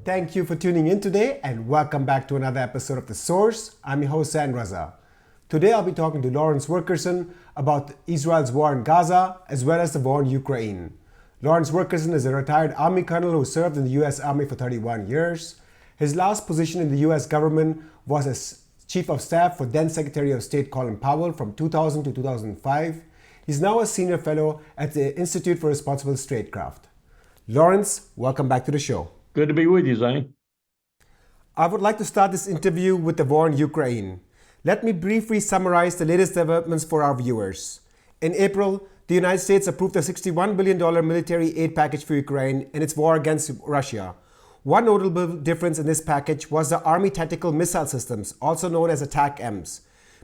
Thank you for tuning in today and welcome back to another episode of The Source. I'm your host, Zain Raza. Today I'll be talking to Lawrence Wilkerson about Israel's war in Gaza as well as the war in Ukraine. Lawrence Wilkerson is a retired Army colonel who served in the U.S. Army for 31 years. His last position in the U.S. government was as Chief of Staff for then Secretary of State Colin Powell from 2000 to 2005. He's now a senior fellow at the Institute for Responsible Statecraft. Lawrence, welcome back to the show. Good to be with you, Zain. I would like to start this interview with the war in Ukraine. Let me briefly summarize the latest developments for our viewers. In April, the United States approved a $61 billion military aid package for Ukraine in its war against Russia. One notable difference in this package was the Army Tactical Missile Systems, also known as ATACMS.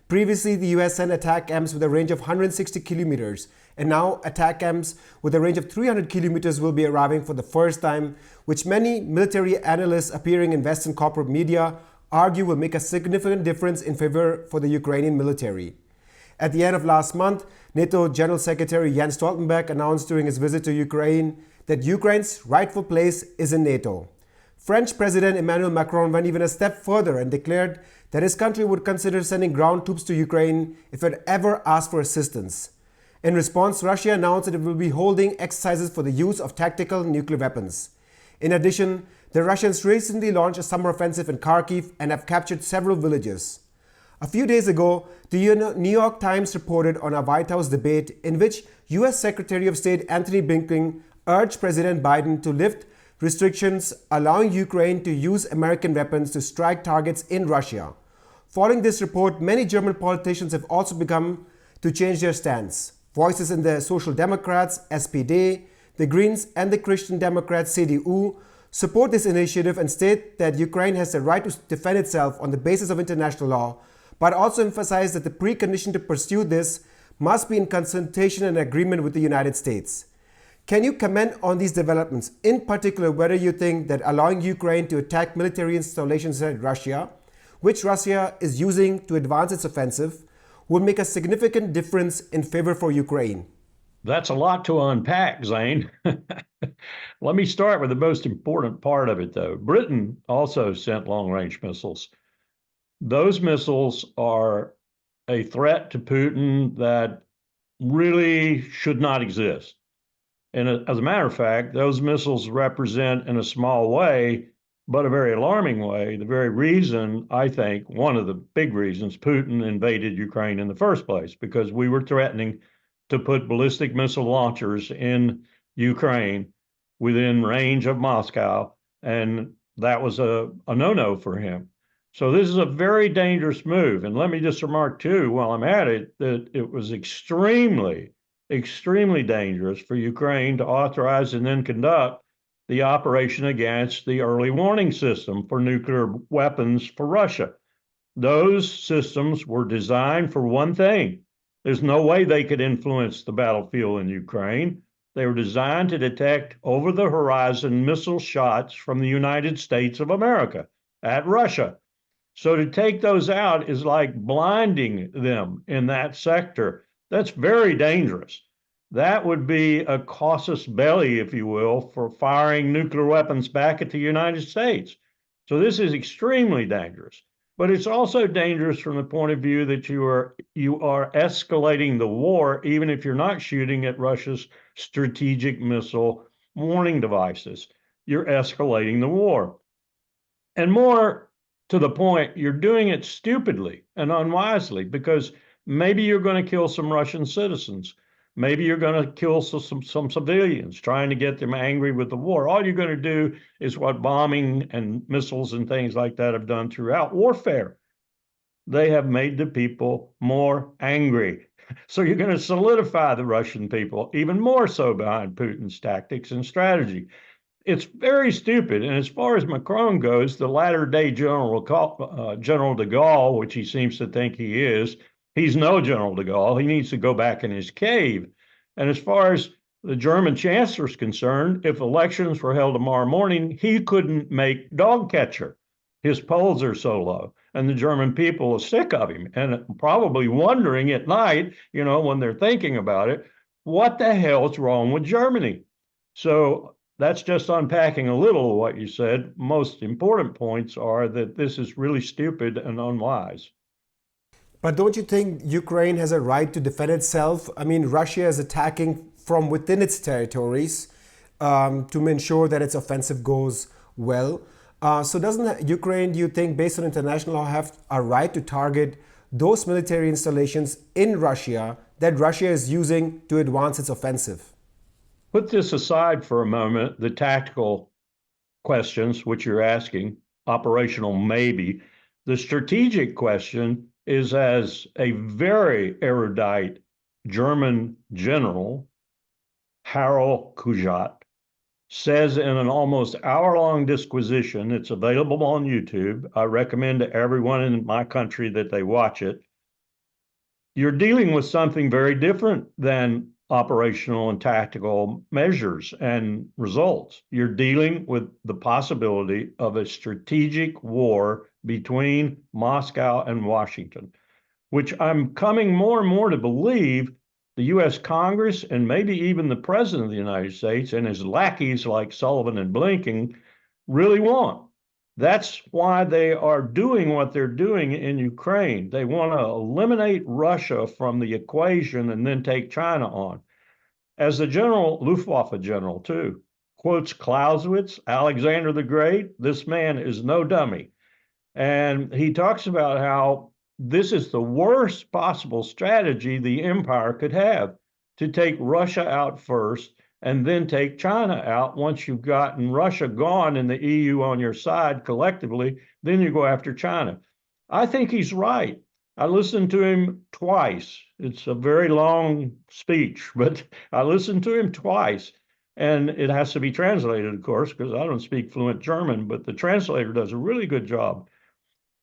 Previously, the US sent ATACMS with a range of 160 kilometers, and now ATACMS with a range of 300 kilometers will be arriving for the first time, which many military analysts appearing in Western corporate media argue will make a significant difference in favor for the Ukrainian military. At the end of last month, NATO General Secretary Jens Stoltenberg announced during his visit to Ukraine that Ukraine's rightful place is in NATO. French President Emmanuel Macron went even a step further and declared that his country would consider sending ground troops to Ukraine if it ever asked for assistance. In response, Russia announced that it will be holding exercises for the use of tactical nuclear weapons. In addition, the Russians recently launched a summer offensive in Kharkiv and have captured several villages. A few days ago, the New York Times reported on a White House debate in which U.S. Secretary of State Antony Blinken urged President Biden to lift restrictions allowing Ukraine to use American weapons to strike targets in Russia. Following this report, many German politicians have also begun to change their stance. Voices in the Social Democrats, SPD, the Greens, and the Christian Democrats, CDU, support this initiative and state that Ukraine has the right to defend itself on the basis of international law, but also emphasize that the precondition to pursue this must be in consultation and agreement with the United States. Can you comment on these developments, in particular whether you think that allowing Ukraine to attack military installations in Russia, which Russia is using to advance its offensive, would make a significant difference in favor for Ukraine? That's a lot to unpack, Zain. Let me start with the most important part of it, though. Britain also sent long-range missiles. Those missiles are a threat to Putin that really should not exist. And as a matter of fact, those missiles represent in a small way, but a very alarming way, the very reason, I think, one of the big reasons Putin invaded Ukraine in the first place, because we were threatening to put ballistic missile launchers in Ukraine within range of Moscow, and that was a no-no for him. So this is a very dangerous move. And let me just remark, too, while I'm at it, that it was extremely dangerous for Ukraine to authorize and then conduct the operation against the early warning system for nuclear weapons for Russia. Those systems were designed for one thing. There's no way they could influence the battlefield in Ukraine. They were designed to detect over-the-horizon missile shots from the United States of America at Russia. So to take those out is like blinding them in that sector. That's very dangerous. That would be a casus belli, if you will, for firing nuclear weapons back at the United States. So this is extremely dangerous. But it's also dangerous from the point of view that you are escalating the war, even if you're not shooting at Russia's strategic missile warning devices. You're escalating the war. And more to the point, you're doing it stupidly and unwisely, because maybe you're going to kill some Russian citizens. Maybe you're going to kill some civilians, trying to get them angry with the war. All you're going to do is what bombing and missiles and things like that have done throughout warfare. They have made the people more angry. So you're going to solidify the Russian people even more so behind Putin's tactics and strategy. It's very stupid. And as far as Macron goes, the latter-day General de Gaulle, which he seems to think he is, he's no General de Gaulle. He needs to go back in his cave. And as far as the German chancellor is concerned, if elections were held tomorrow morning, he couldn't make dog catcher. His polls are so low, and the German people are sick of him and probably wondering at night, when they're thinking about it, what the hell's wrong with Germany? So that's just unpacking a little of what you said. Most important points are that this is really stupid and unwise. But don't you think Ukraine has a right to defend itself? I mean, Russia is attacking from within its territories to ensure that its offensive goes well. So doesn't Ukraine, do you think, based on international law, have a right to target those military installations in Russia that Russia is using to advance its offensive? Put this aside for a moment, the tactical questions, which you're asking, operational maybe. The strategic question is, as a very erudite German general, Harald Kujat, says in an almost hour-long disquisition, it's available on YouTube. I recommend to everyone in my country that they watch it. You're dealing with something very different than operational and tactical measures and results. You're dealing with the possibility of a strategic war between Moscow and Washington, which I'm coming more and more to believe the U.S. Congress and maybe even the President of the United States and his lackeys like Sullivan and Blinken really want. That's why they are doing what they're doing in Ukraine. They want to eliminate Russia from the equation and then take China on. As the general, Luftwaffe general, too, quotes Clausewitz, Alexander the Great, this man is no dummy. And he talks about how this is the worst possible strategy the empire could have, to take Russia out first and then take China out. Once you've gotten Russia gone and the EU on your side collectively, then you go after China. I think he's right. I listened to him twice. It's a very long speech, but I listened to him twice. And it has to be translated, of course, because I don't speak fluent German, but the translator does a really good job.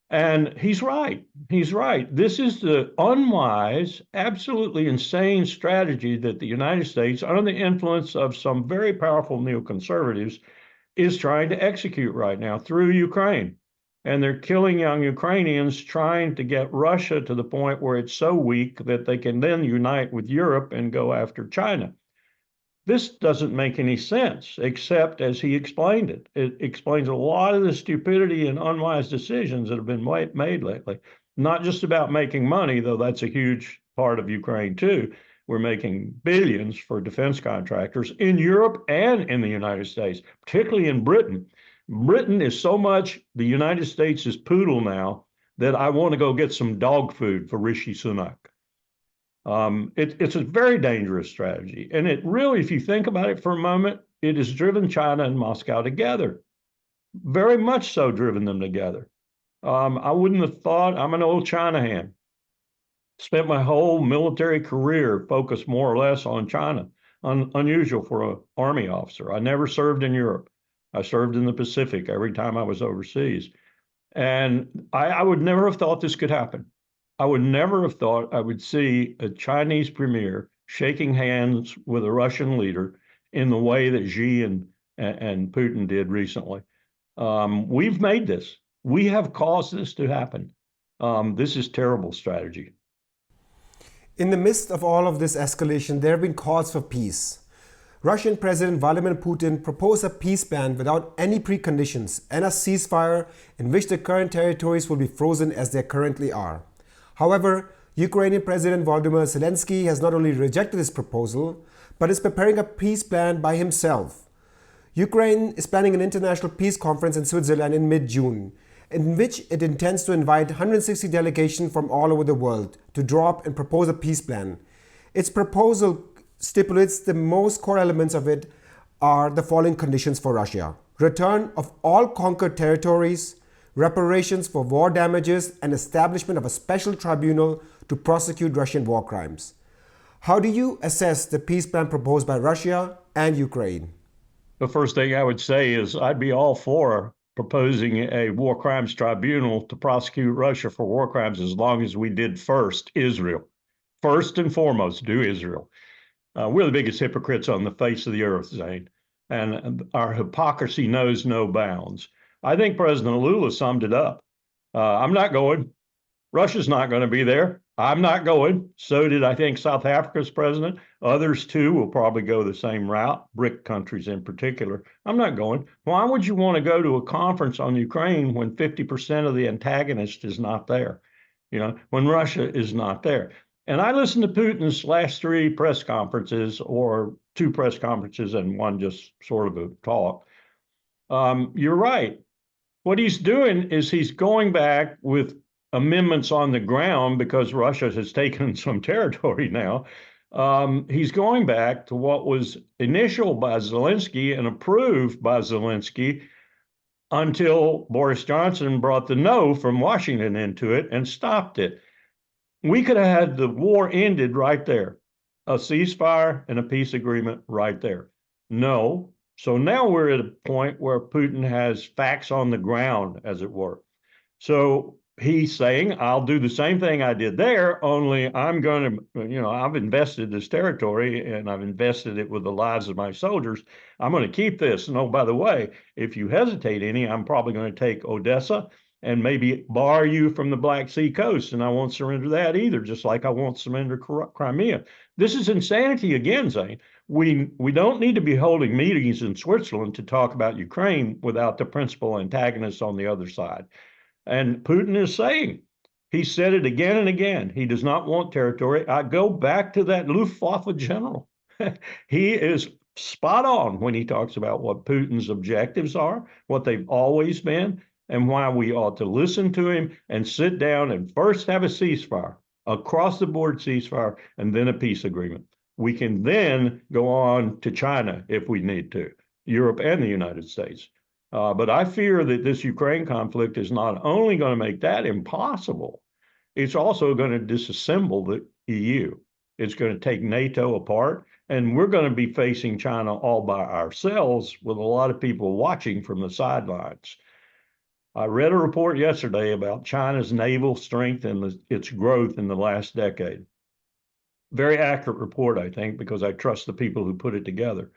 And he's right. He's right. This is the unwise, absolutely insane strategy that the United States, under the influence of some very powerful neoconservatives, is trying to execute right now through Ukraine. And they're killing young Ukrainians, trying to get Russia to the point where it's so weak that they can then unite with Europe and go after China. This doesn't make any sense, except as he explained it. It explains a lot of the stupidity and unwise decisions that have been made lately. Not just about making money, though that's a huge part of Ukraine too. We're making billions for defense contractors in Europe and in the United States, particularly in Britain. Britain is so much the United States' poodle now that I want to go get some dog food for Rishi Sunak. It's a very dangerous strategy. And it really, if you think about it for a moment, it has driven China and Moscow together. Very much so driven them together. I wouldn't have thought, I'm an old China hand. Spent my whole military career focused more or less on China. Unusual for an Army officer. I never served in Europe. I served in the Pacific every time I was overseas. And I would never have thought this could happen. I would never have thought I would see a Chinese premier shaking hands with a Russian leader in the way that Xi and Putin did recently. We've made this. We have caused this to happen. This is terrible strategy. In the midst of all of this escalation, there have been calls for peace. Russian President Vladimir Putin proposed a peace plan without any preconditions and a ceasefire in which the current territories will be frozen as they currently are. However, Ukrainian President Volodymyr Zelensky has not only rejected this proposal, but is preparing a peace plan by himself. Ukraine is planning an international peace conference in Switzerland in mid-June, in which it intends to invite 160 delegations from all over the world to draw up and propose a peace plan. Its proposal stipulates the most core elements of it are the following conditions for Russia: return of all conquered territories, reparations for war damages, and establishment of a special tribunal to prosecute Russian war crimes. How do you assess the peace plan proposed by Russia and Ukraine? The first thing I would say is I'd be all for proposing a war crimes tribunal to prosecute Russia for war crimes, as long as we did first Israel. First and foremost, do Israel. We're the biggest hypocrites on the face of the earth, Zain, and our hypocrisy knows no bounds. I think President Lula summed it up. I'm not going. Russia's not going to be there. I'm not going. So did, I think, South Africa's president. Others, too, will probably go the same route, BRIC countries in particular. I'm not going. Why would you want to go to a conference on Ukraine when 50% of the antagonist is not there? When Russia is not there. And I listened to Putin's last 3 press conferences, or 2 press conferences and one just sort of a talk. You're right. What he's doing is he's going back with amendments on the ground because Russia has taken some territory now. He's going back to what was initialed by Zelensky and approved by Zelensky until Boris Johnson brought the no from Washington into it and stopped it. We could have had the war ended right there, a ceasefire and a peace agreement right there. No. So now we're at a point where Putin has facts on the ground, as it were. So he's saying, I'll do the same thing I did there, only I'm going to, I've invested this territory and I've invested it with the lives of my soldiers. I'm going to keep this. And oh, by the way, if you hesitate any, I'm probably going to take Odessa and maybe bar you from the Black Sea coast. And I won't surrender that either, just like I won't surrender Crimea. This is insanity again, Zain. We don't need to be holding meetings in Switzerland to talk about Ukraine without the principal antagonists on the other side. And Putin is saying, he said it again and again, he does not want territory. I go back to that Luftwaffe general. He is spot on when he talks about what Putin's objectives are, what they've always been, and why we ought to listen to him and sit down and first have a ceasefire, across the board ceasefire, and then a peace agreement. We can then go on to China if we need to, Europe and the United States. But I fear that this Ukraine conflict is not only going to make that impossible, it's also going to disassemble the EU. It's going to take NATO apart, and we're going to be facing China all by ourselves with a lot of people watching from the sidelines. I read a report yesterday about China's naval strength and its growth in the last decade. Very accurate report, I think, because I trust the people who put it together.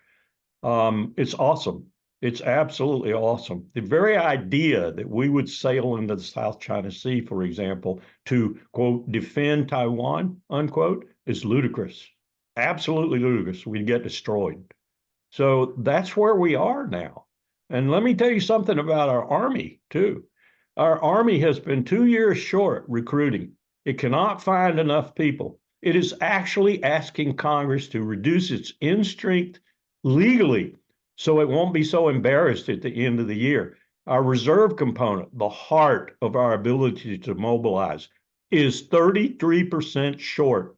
It's awesome. It's absolutely awesome. The very idea that we would sail into the South China Sea, for example, to, quote, defend Taiwan, unquote, is ludicrous. Absolutely ludicrous. We'd get destroyed. So that's where we are now. And let me tell you something about our Army, too. Our Army has been 2 years short recruiting. It cannot find enough people. It is actually asking Congress to reduce its in-strength legally so it won't be so embarrassed at the end of the year. Our reserve component, the heart of our ability to mobilize, is 33% short.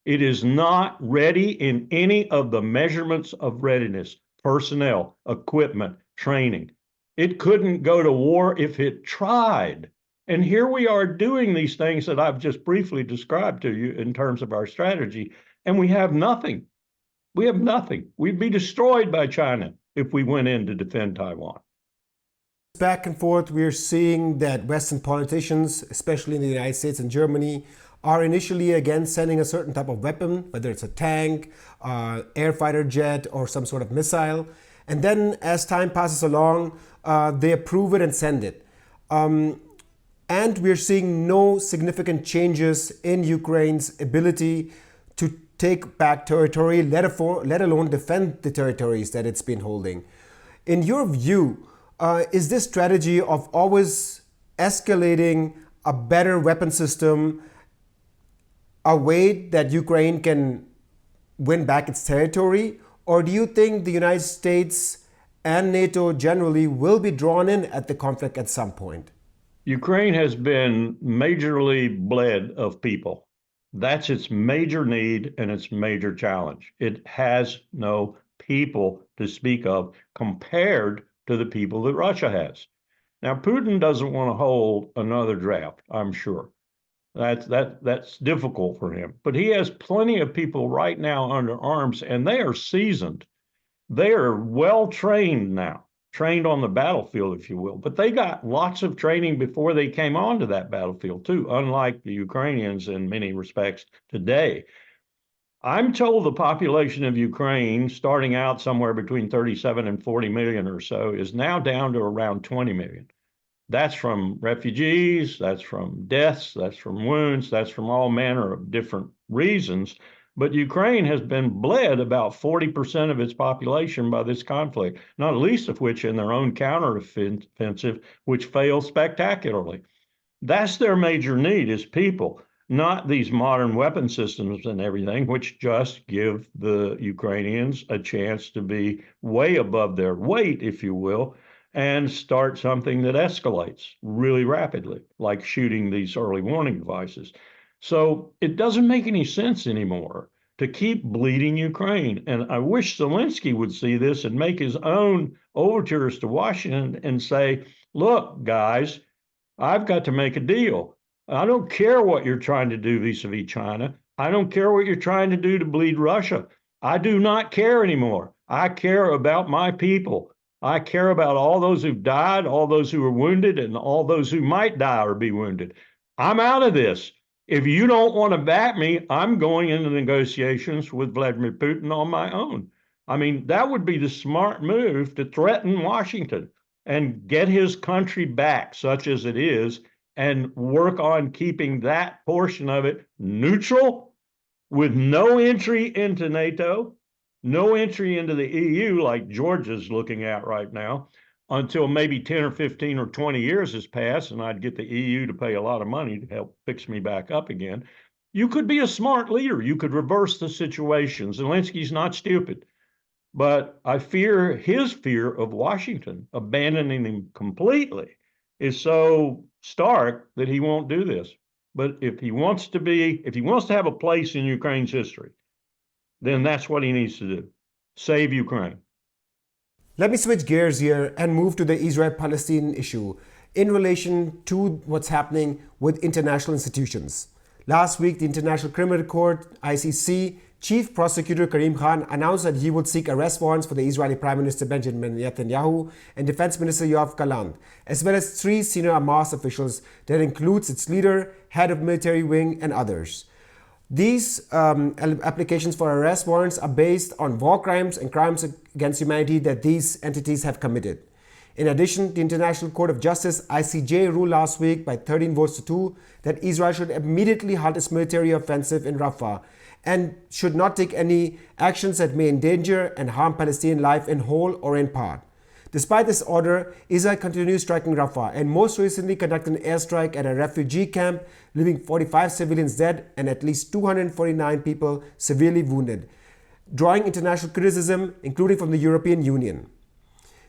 It is not ready in any of the measurements of readiness, personnel, equipment, training. It couldn't go to war if it tried. And here we are doing these things that I've just briefly described to you in terms of our strategy, and we have nothing. We have nothing. We'd be destroyed by China if we went in to defend Taiwan. Back and forth, we're seeing that Western politicians, especially in the United States and Germany, are initially against sending a certain type of weapon, whether it's a tank, air fighter jet, or some sort of missile. And then as time passes along, they approve it and send it. And we're seeing no significant changes in Ukraine's ability to take back territory, let alone defend the territories that it's been holding. In your view, is this strategy of always escalating a better weapon system a way that Ukraine can win back its territory? Or do you think the United States and NATO generally will be drawn in at the conflict at some point? Ukraine has been majorly bled of people. That's its major need and its major challenge. It has no people to speak of compared to the people that Russia has. Now, Putin doesn't want to hold another draft, I'm sure. That's difficult for him. But he has plenty of people right now under arms, and they are seasoned. They are well trained now, trained on the battlefield, if you will. But they got lots of training before they came onto that battlefield, too, unlike the Ukrainians in many respects today. I'm told the population of Ukraine, starting out somewhere between 37 and 40 million or so, is now down to around 20 million. That's from refugees, that's from deaths, that's from wounds, that's from all manner of different reasons. But Ukraine has been bled about 40% of its population by this conflict, not least of which in their own counteroffensive, which failed spectacularly. That's their major need is people, not these modern weapon systems and everything, which just give the Ukrainians a chance to be way above their weight, if you will, and start something that escalates really rapidly, like shooting these early warning devices. So it doesn't make any sense anymore to keep bleeding Ukraine. And I wish Zelensky would see this and make his own overtures to Washington and say, look, guys, I've got to make a deal. I don't care what you're trying to do vis-a-vis China. I don't care what you're trying to do to bleed Russia. I do not care anymore. I care about my people. I care about all those who've died, all those who are wounded, and all those who might die or be wounded. I'm out of this. If you don't want to back me, I'm going into negotiations with Vladimir Putin on my own. I mean, that would be the smart move to threaten Washington and get his country back, such as it is, and work on keeping that portion of it neutral with no entry into NATO, no entry into the EU like Georgia's looking at right now, until maybe 10 or 15 or 20 years has passed and I'd get the EU to pay a lot of money to help fix me back up again. You could be a smart leader. You could reverse the situation. Zelensky's not stupid. But I fear his fear of Washington abandoning him completely is so stark that he won't do this. But if he wants to have a place in Ukraine's history, then that's what he needs to do. Save Ukraine. Let me switch gears here and move to the Israel-Palestine issue in relation to what's happening with international institutions. Last week, the International Criminal Court, ICC, Chief Prosecutor Karim Khan announced that he would seek arrest warrants for the Israeli Prime Minister Benjamin Netanyahu and Defense Minister Yoav Gallant, as well as 3 senior Hamas officials that includes its leader, head of military wing, and others. These applications for arrest warrants are based on war crimes and crimes against humanity that these entities have committed. In addition, the International Court of Justice ICJ ruled last week by 13 votes to 2 that Israel should immediately halt its military offensive in Rafah and should not take any actions that may endanger and harm Palestinian life in whole or in part. Despite this order, Israel continues striking Rafah and most recently conducted an airstrike at a refugee camp, leaving 45 civilians dead and at least 249 people severely wounded, drawing international criticism, including from the European Union.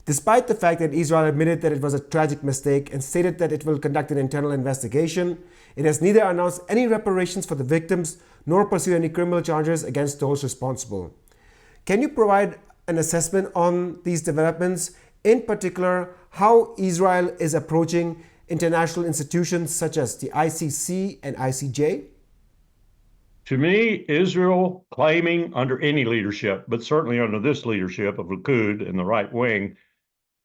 Despite the fact that Israel admitted that it was a tragic mistake and stated that it will conduct an internal investigation, it has neither announced any reparations for the victims nor pursued any criminal charges against those responsible. Can you provide an assessment on these developments, in particular how Israel is approaching international institutions such as the ICC and ICJ? To me, Israel claiming under any leadership, but certainly under this leadership of Likud and the right wing,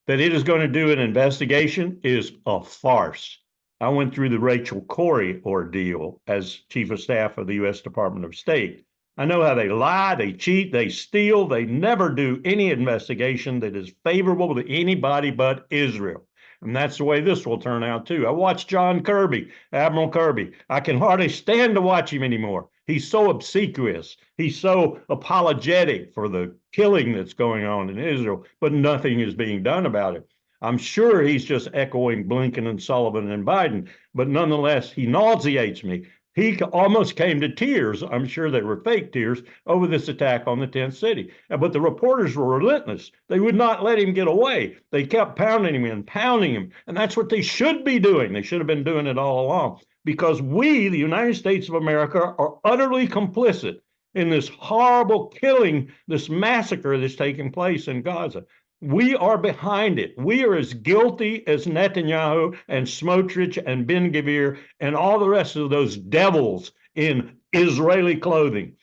that it is going to do an investigation is a farce. I went through the Rachel Corrie ordeal as chief of staff of the U.S. Department of State. I know how they lie, they cheat, they steal, they never do any investigation that is favorable to anybody but Israel. And that's the way this will turn out, too. I watched John Kirby, Admiral Kirby. I can hardly stand to watch him anymore. He's so obsequious. He's so apologetic for the killing that's going on in Israel, but nothing is being done about it. I'm sure he's just echoing Blinken and Sullivan and Biden, but nonetheless, he nauseates me. He almost came to tears. I'm sure they were fake tears over this attack on the 10th city. But the reporters were relentless. They would not let him get away. They kept pounding him and pounding him. And that's what they should be doing. They should have been doing it all along, because we, the United States of America, are utterly complicit in this horrible killing, this massacre that's taking place in Gaza. We are behind it. We are as guilty as Netanyahu and Smotrich and Ben-Gvir and all the rest of those devils in Israeli clothing.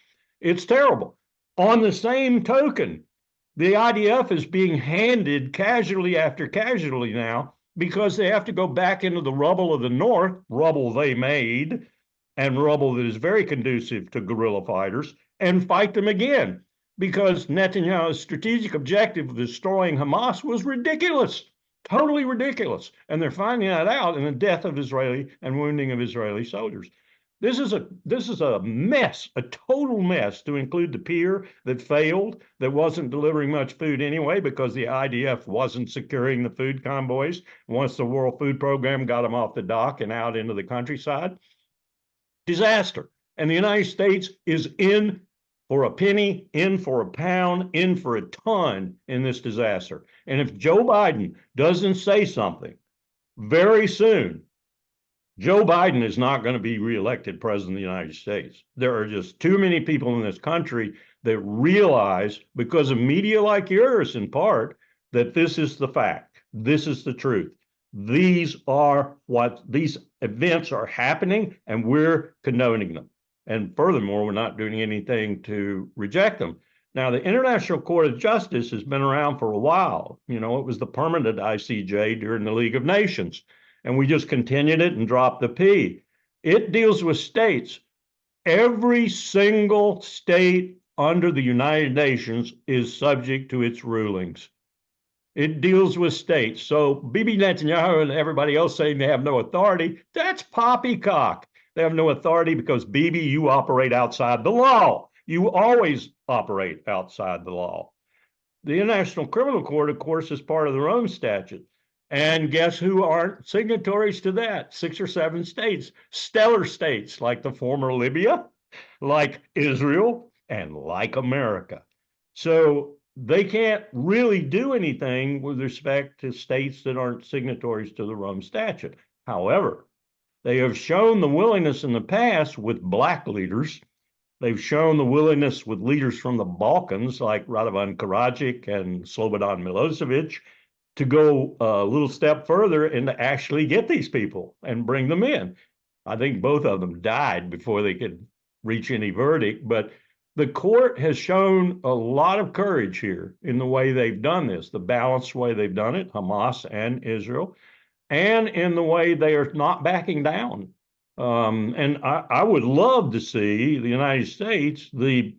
It's terrible. On the same token, the IDF is being handed casualty after casualty now because they have to go back into the rubble of the north, rubble they made, and rubble that is very conducive to guerrilla fighters, and fight them again. Because Netanyahu's strategic objective of destroying Hamas was ridiculous. Totally ridiculous. And they're finding that out in the death of Israeli and wounding of Israeli soldiers. This is a mess, a total mess, to include the pier that failed, that wasn't delivering much food anyway because the IDF wasn't securing the food convoys once the World Food Program got them off the dock and out into the countryside. Disaster. And the United States is in for a penny, in for a pound, in for a ton in this disaster. And if Joe Biden doesn't say something very soon, Joe Biden is not going to be reelected president of the United States. There are just too many people in this country that realize, because of media like yours in part, that this is the fact. This is the truth. These events are happening, and we're condoning them. And furthermore, we're not doing anything to reject them. Now, the International Court of Justice has been around for a while. You know, it was the permanent ICJ during the League of Nations, and we just continued it and dropped the P. It deals with states. Every single state under the United Nations is subject to its rulings. It deals with states. So Bibi Netanyahu and everybody else saying they have no authority, that's poppycock. They have no authority because, Bibi, you operate outside the law. You always operate outside the law. The International Criminal Court, of course, is part of the Rome Statute. And guess who aren't signatories to that? 6 or 7 states, stellar states like the former Libya, like Israel, and like America. So they can't really do anything with respect to states that aren't signatories to the Rome Statute. However, they have shown the willingness in the past with black leaders. They've shown the willingness with leaders from the Balkans like Radovan Karadzic and Slobodan Milosevic to go a little step further and to actually get these people and bring them in. I think both of them died before they could reach any verdict, but the court has shown a lot of courage here in the way they've done this, the balanced way they've done it, Hamas and Israel, and in the way they are not backing down. And I would love to see the United States, the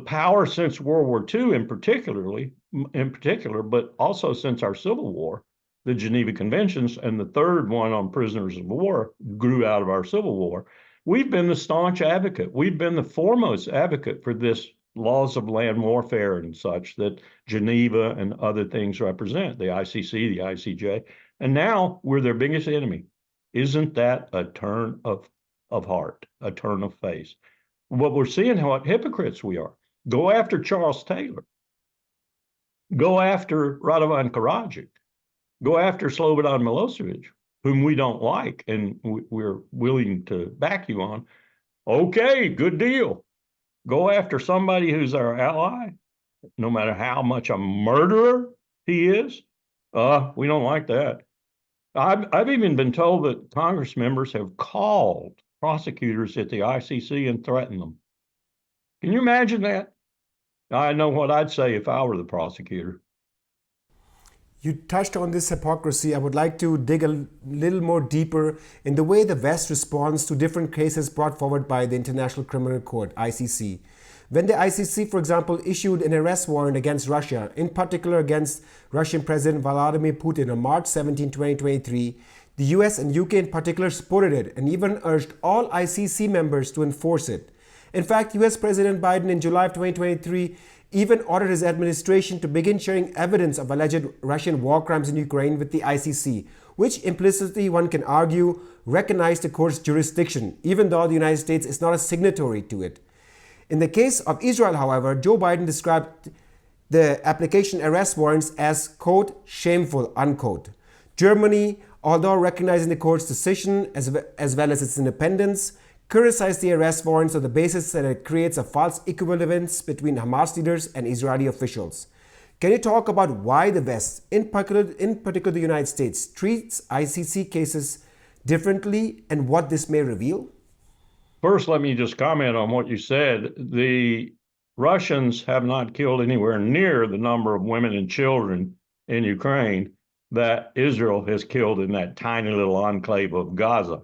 power since World War II in particular, but also since our Civil War, the Geneva Conventions, and the third one on prisoners of war grew out of our Civil War. We've been the staunch advocate. We've been the foremost advocate for this laws of land warfare and such that Geneva and other things represent, the ICC, the ICJ, and now we're their biggest enemy. Isn't that a turn of heart, a turn of face? What we're seeing, what hypocrites we are. Go after Charles Taylor. Go after Radovan Karadzic. Go after Slobodan Milosevic, whom we don't like and we're willing to back you on. Okay, good deal. Go after somebody who's our ally, no matter how much a murderer he is. We don't like that. I've even been told that Congress members have called prosecutors at the ICC and threatened them. Can you imagine that? I know what I'd say if I were the prosecutor. You touched on this hypocrisy. I would like to dig a little more deeper in the way the West responds to different cases brought forward by the International Criminal Court, ICC. When the ICC, for example, issued an arrest warrant against Russia, in particular against Russian President Vladimir Putin on March 17, 2023, the US and UK in particular supported it and even urged all ICC members to enforce it. In fact, US President Biden in July of 2023 even ordered his administration to begin sharing evidence of alleged Russian war crimes in Ukraine with the ICC, which implicitly, one can argue, recognized the court's jurisdiction, even though the United States is not a signatory to it. In the case of Israel, however, Joe Biden described the application arrest warrants as, quote, shameful, unquote. Germany, although recognizing the court's decision as well as its independence, criticized the arrest warrants on the basis that it creates a false equivalence between Hamas leaders and Israeli officials. Can you talk about why the West, in particular the United States, treats ICC cases differently and what this may reveal? First, let me just comment on what you said. The Russians have not killed anywhere near the number of women and children in Ukraine that Israel has killed in that tiny little enclave of Gaza.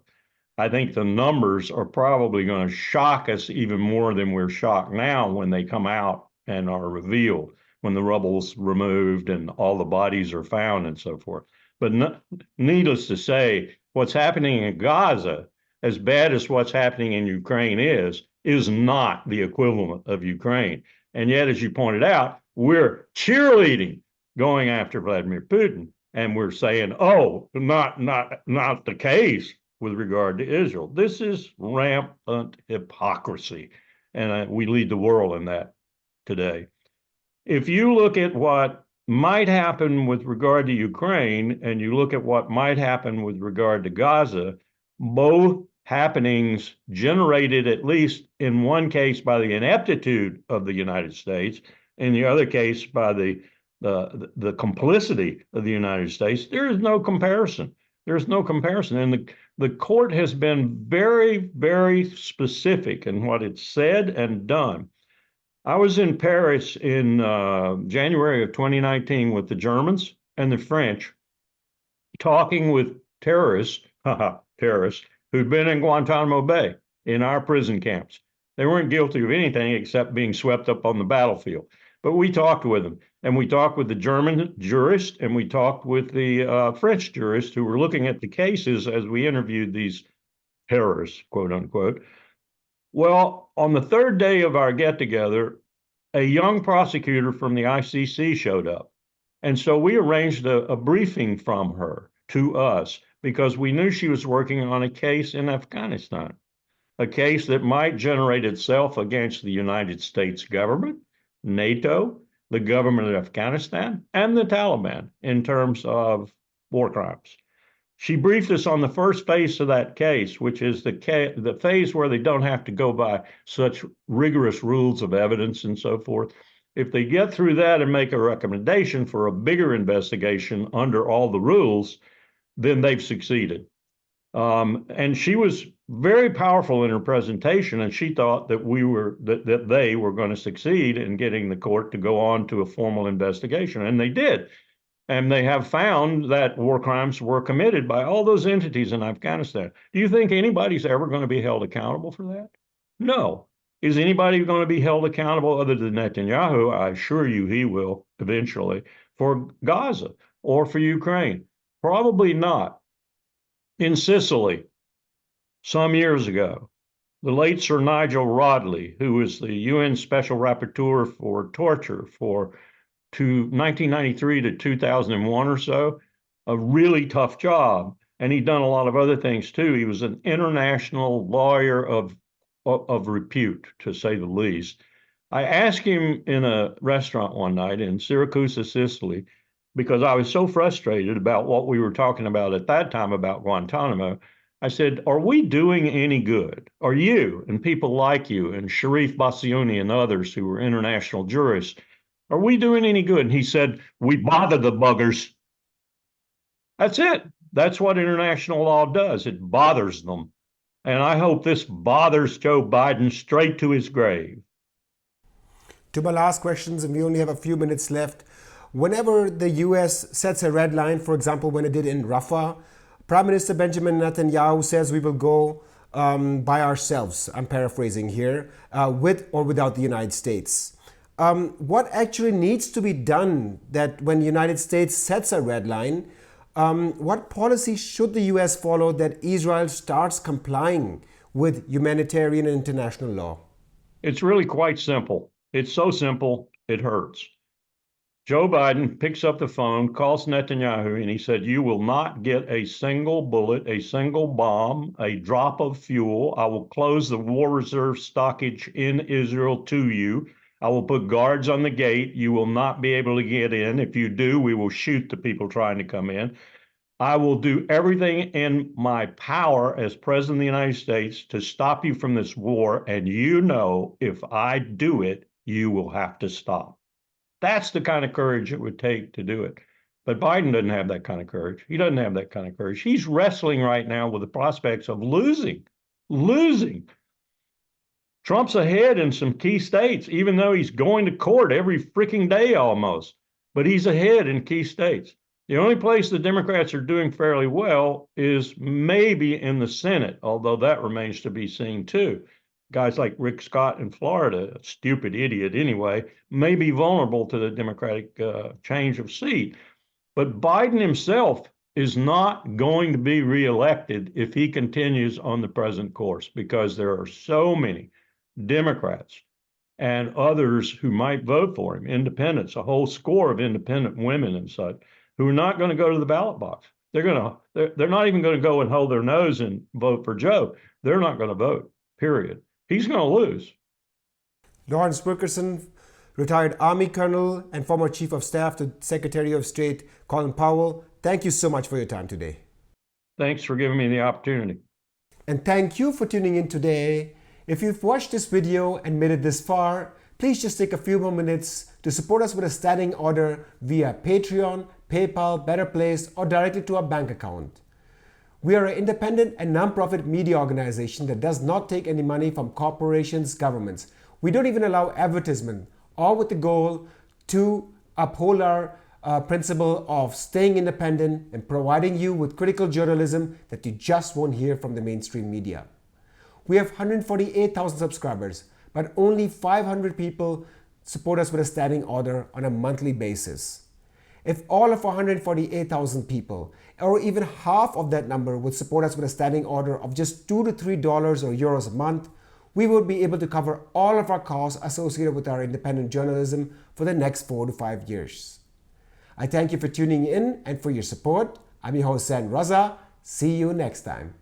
I think the numbers are probably going to shock us even more than we're shocked now when they come out and are revealed. when the rubble's removed and all the bodies are found and so forth. But needless to say, what's happening in Gaza, as bad as what's happening in Ukraine is not the equivalent of Ukraine. And yet, as you pointed out, we're cheerleading going after Vladimir Putin. And we're saying, oh, not the case with regard to Israel. This is rampant hypocrisy. And we lead the world in that today. If you look at what might happen with regard to Ukraine, and you look at what might happen with regard to Gaza, both happenings generated, at least in one case, by the ineptitude of the United States, in the other case by the complicity of the United States, there is no comparison. There's no comparison. And the court has been very, very specific in what it's said and done. I was in Paris in January of 2019 with the Germans and the French, talking with terrorists who'd been in Guantanamo Bay in our prison camps. They weren't guilty of anything except being swept up on the battlefield. But we talked with them, and we talked with the German jurist, and we talked with the French jurist who were looking at the cases as we interviewed these terrorists, quote unquote. Well, on the third day of our get-together, a young prosecutor from the ICC showed up. And so we arranged a briefing from her to us because we knew she was working on a case in Afghanistan, a case that might generate itself against the United States government, NATO, the government of Afghanistan, and the Taliban in terms of war crimes. She briefed us on the first phase of that case, which is the phase where they don't have to go by such rigorous rules of evidence and so forth. If they get through that and make a recommendation for a bigger investigation under all the rules, then they've succeeded. And she was very powerful in her presentation, and she thought that that they were going to succeed in getting the court to go on to a formal investigation, and they did. And they have found that war crimes were committed by all those entities in Afghanistan. Do you think anybody's ever going to be held accountable for that? No. Is anybody going to be held accountable other than Netanyahu? I assure you he will eventually, for Gaza or for Ukraine. Probably not. In Sicily, some years ago, the late Sir Nigel Rodley, who was the UN Special Rapporteur for torture for 1993 to 2001 or so, a really tough job. And he'd done a lot of other things too. He was an international lawyer of repute, to say the least. I asked him in a restaurant one night in Syracuse, Sicily, because I was so frustrated about what we were talking about at that time about Guantanamo. I said, are we doing any good? Are you and people like you and Sharif Bassiouni and others who were international jurists, are we doing any good? And he said, we bother the buggers. That's it. That's what international law does. It bothers them. And I hope this bothers Joe Biden straight to his grave. To my last questions, and we only have a few minutes left. Whenever the US sets a red line, for example, when it did in Rafah, Prime Minister Benjamin Netanyahu says we will go by ourselves, I'm paraphrasing here, with or without the United States. What actually needs to be done that when the United States sets a red line, what policy should the US follow that Israel starts complying with humanitarian and international law? It's really quite simple. It's so simple, it hurts. Joe Biden picks up the phone, calls Netanyahu, and he said, you will not get a single bullet, a single bomb, a drop of fuel. I will close the war reserve stockage in Israel to you. I will put guards on the gate. You will not be able to get in. If you do, we will shoot the people trying to come in. I will do everything in my power as President of the United States to stop you from this war. And you know, if I do it, you will have to stop. That's the kind of courage it would take to do it. But Biden doesn't have that kind of courage. He doesn't have that kind of courage. He's wrestling right now with the prospects of losing. Trump's ahead in some key states, even though he's going to court every freaking day almost. But he's ahead in key states. The only place the Democrats are doing fairly well is maybe in the Senate, although that remains to be seen too. guys like Rick Scott in Florida, a stupid idiot anyway, may be vulnerable to the Democratic change of seat. But Biden himself is not going to be reelected if he continues on the present course, because there are so many Democrats and others who might vote for him, independents, a whole score of independent women and such, who are not going to go to the ballot box. They're not even going to go and hold their nose and vote for Joe. They're not going to vote, period. He's going to lose. Lawrence Wilkerson, retired Army Colonel and former Chief of Staff to Secretary of State Colin Powell, thank you so much for your time today. Thanks for giving me the opportunity. And thank you for tuning in today. If you've watched this video and made it this far, please just take a few more minutes to support us with a standing order via Patreon, PayPal, Better Place, or directly to our bank account. We are an independent and non-profit media organization that does not take any money from corporations, governments. We don't even allow advertisement, all with the goal to uphold our principle of staying independent and providing you with critical journalism that you just won't hear from the mainstream media. We have 148,000 subscribers, but only 500 people support us with a standing order on a monthly basis. If all of 148,000 people, or even half of that number, would support us with a standing order of just $2 to $3 or euros a month, we would be able to cover all of our costs associated with our independent journalism for the next 4 to 5 years. I thank you for tuning in and for your support. I'm your host, Zain Raza. See you next time.